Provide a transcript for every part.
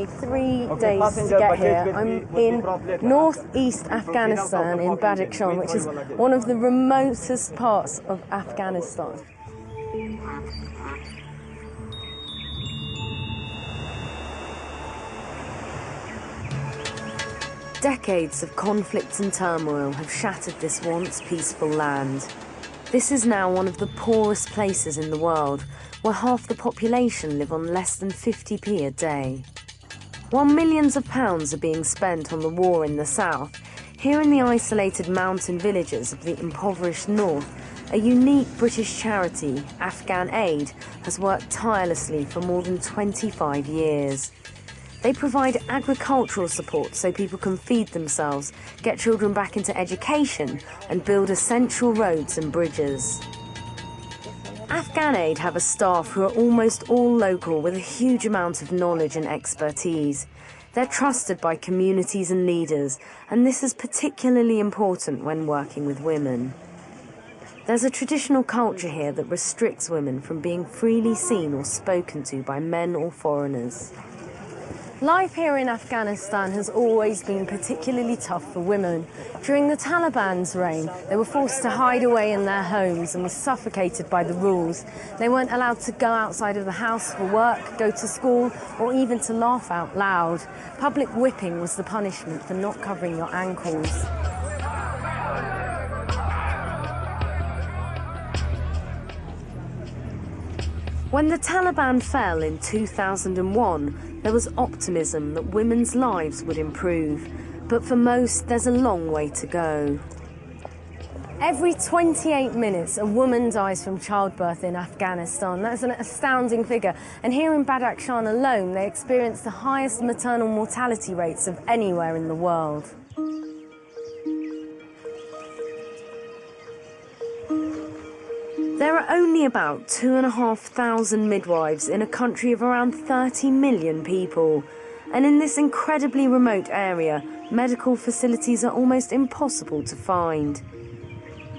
me 3 days to get here. I'm in northeast Afghanistan, in Badakhshan, which is one of the remotest parts of Afghanistan. Decades of conflict and turmoil have shattered this once peaceful land. This is now one of the poorest places in the world, where half the population live on less than 50p a day. While millions of pounds are being spent on the war in the south, here in the isolated mountain villages of the impoverished north, a unique British charity, Afghan Aid, has worked tirelessly for more than 25 years. They provide agricultural support so people can feed themselves, get children back into education, and build essential roads and bridges. Afghan Aid have a staff who are almost all local with a huge amount of knowledge and expertise. They're trusted by communities and leaders, and this is particularly important when working with women. There's a traditional culture here that restricts women from being freely seen or spoken to by men or foreigners. Life here in Afghanistan has always been particularly tough for women. During the Taliban's reign, they were forced to hide away in their homes and were suffocated by the rules. They weren't allowed to go outside of the house for work, go to school, or even to laugh out loud. Public whipping was the punishment for not covering your ankles. When the Taliban fell in 2001, there was optimism that women's lives would improve. But for most, there's a long way to go. Every 28 minutes, a woman dies from childbirth in Afghanistan. That's an astounding figure. And here in Badakhshan alone, they experience the highest maternal mortality rates of anywhere in the world. There are only about 2,500 midwives in a country of around 30 million people. And in this incredibly remote area, medical facilities are almost impossible to find.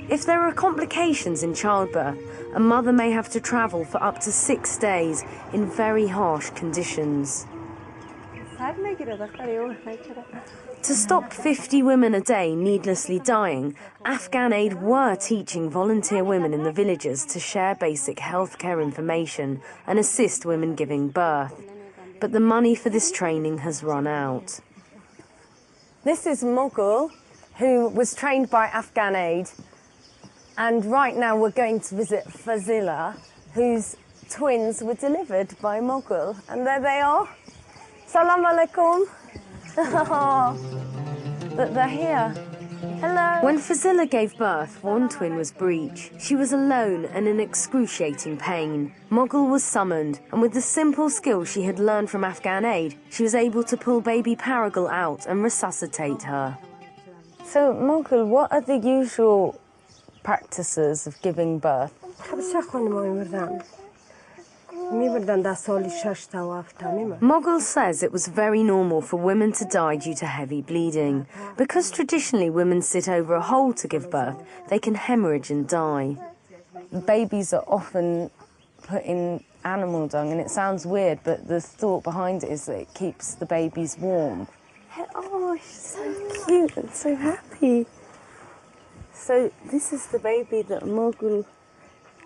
If there are complications in childbirth, a mother may have to travel for up to 6 days in very harsh conditions. To stop 50 women a day needlessly dying, Afghan Aid were teaching volunteer women in the villages to share basic healthcare information and assist women giving birth. But the money for this training has run out. This is Mughal, who was trained by Afghan Aid. And right now we're going to visit Fazila, whose twins were delivered by Mughal. And there they are. Salam alaikum. But they're here. Hello. When Fazila gave birth, one twin was breech. She was alone and in excruciating pain. Mughal was summoned, and with the simple skills she had learned from Afghan Aid, she was able to pull baby Paragal out and resuscitate her. So, Mughal, what are the usual practices of giving birth? Mughal says it was very normal for women to die due to heavy bleeding. Because traditionally women sit over a hole to give birth, they can hemorrhage and die. Babies are often put in animal dung, and it sounds weird, but the thought behind it is that it keeps the babies warm. Oh, she's so cute and so happy. So this is the baby that Mughal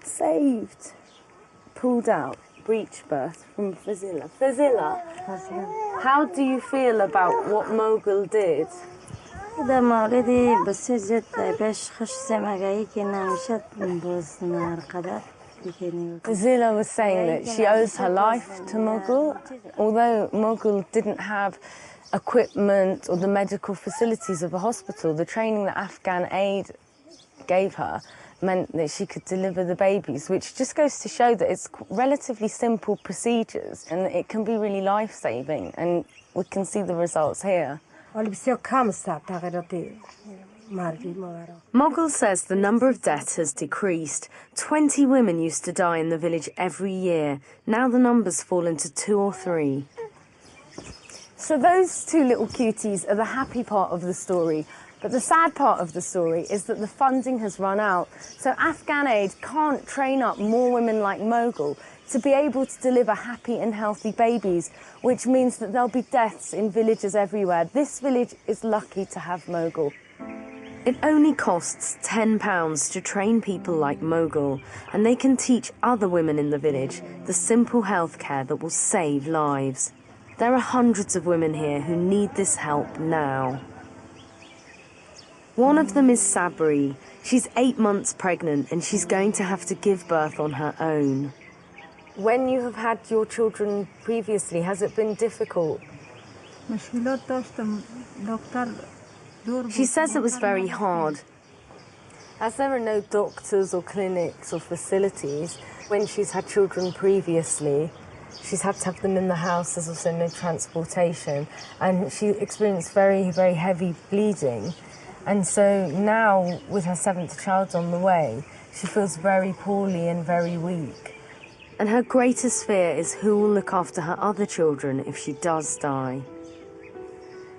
saved, pulled out. Breech birth from Fazila. Fazila, how do you feel about what Mughal did? Fazila was saying that she owes her life to Mughal. Although Mughal didn't have equipment or the medical facilities of a hospital, the training that Afghan Aid gave her meant that she could deliver the babies, which just goes to show that it's relatively simple procedures and that it can be really life-saving, and we can see the results here. Mughal says the number of deaths has decreased. 20 women used to die in the village every year. Now the numbers fall into 2 or 3. So those two little cuties are the happy part of the story. But the sad part of the story is that the funding has run out. So Afghan Aid can't train up more women like Mughal to be able to deliver happy and healthy babies, which means that there'll be deaths in villages everywhere. This village is lucky to have Mogul. It only costs £10 to train people like Mogul, and they can teach other women in the village the simple healthcare that will save lives. There are hundreds of women here who need this help now. One of them is Sabri. She's 8 months pregnant and she's going to have to give birth on her own. When you have had your children previously, has it been difficult? She says it was very hard. As there are no doctors or clinics or facilities, when she's had children previously, she's had to have them in the house. There's also no transportation, and she experienced very, very heavy bleeding. And so now, with her 7th child on the way, she feels very poorly and very weak. And her greatest fear is who will look after her other children if she does die.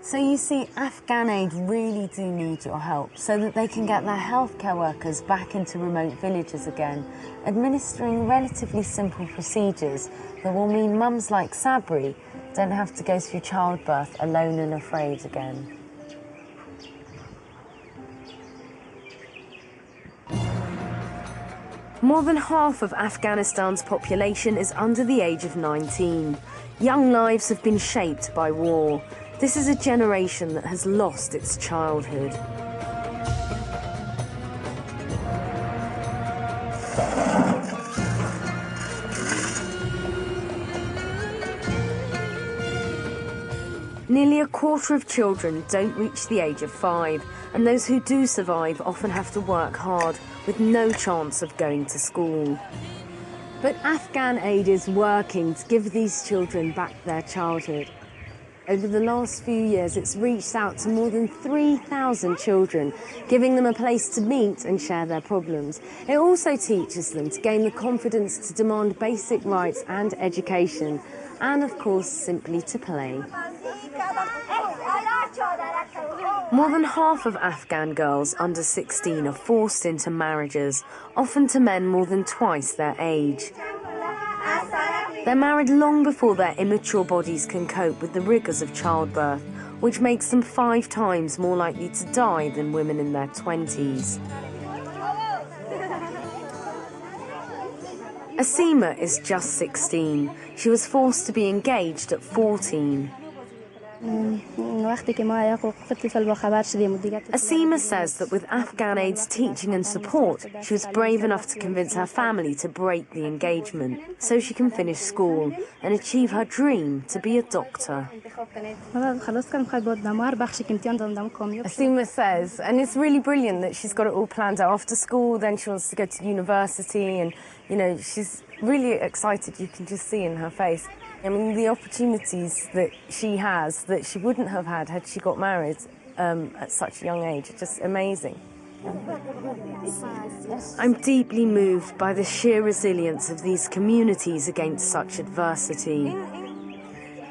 So you see, Afghan Aid really do need your help so that they can get their healthcare workers back into remote villages again, administering relatively simple procedures that will mean mums like Sabri don't have to go through childbirth alone and afraid again. More than half of Afghanistan's population is under the age of 19. Young lives have been shaped by war. This is a generation that has lost its childhood. Nearly a quarter of children don't reach the age of 5, and those who do survive often have to work hard with no chance of going to school. But Afghan Aid is working to give these children back their childhood. Over the last few years, it's reached out to more than 3,000 children, giving them a place to meet and share their problems. It also teaches them to gain the confidence to demand basic rights and education, and of course, simply to play. More than half of Afghan girls under 16 are forced into marriages, often to men more than twice their age. They're married long before their immature bodies can cope with the rigours of childbirth, which makes them 5 times more likely to die than women in their 20s. Asima is just 16. She was forced to be engaged at 14. Asima says that with Afghan Aid's teaching and support, she was brave enough to convince her family to break the engagement so she can finish school and achieve her dream to be a doctor. Asima says, and it's really brilliant that she's got it all planned out. After school, then she wants to go to university, and, you know, she's really excited. You can just see in her face. I mean, the opportunities that she has that she wouldn't have had she got married at such a young age are just amazing. I'm deeply moved by the sheer resilience of these communities against such adversity.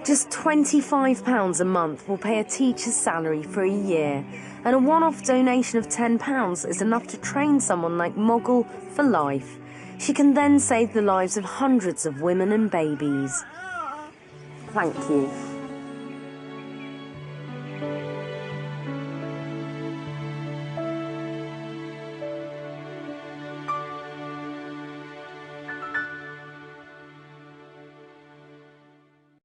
Just £25 a month will pay a teacher's salary for a year, and a one-off donation of £10 is enough to train someone like Mogul for life. She can then save the lives of hundreds of women and babies. Thank you.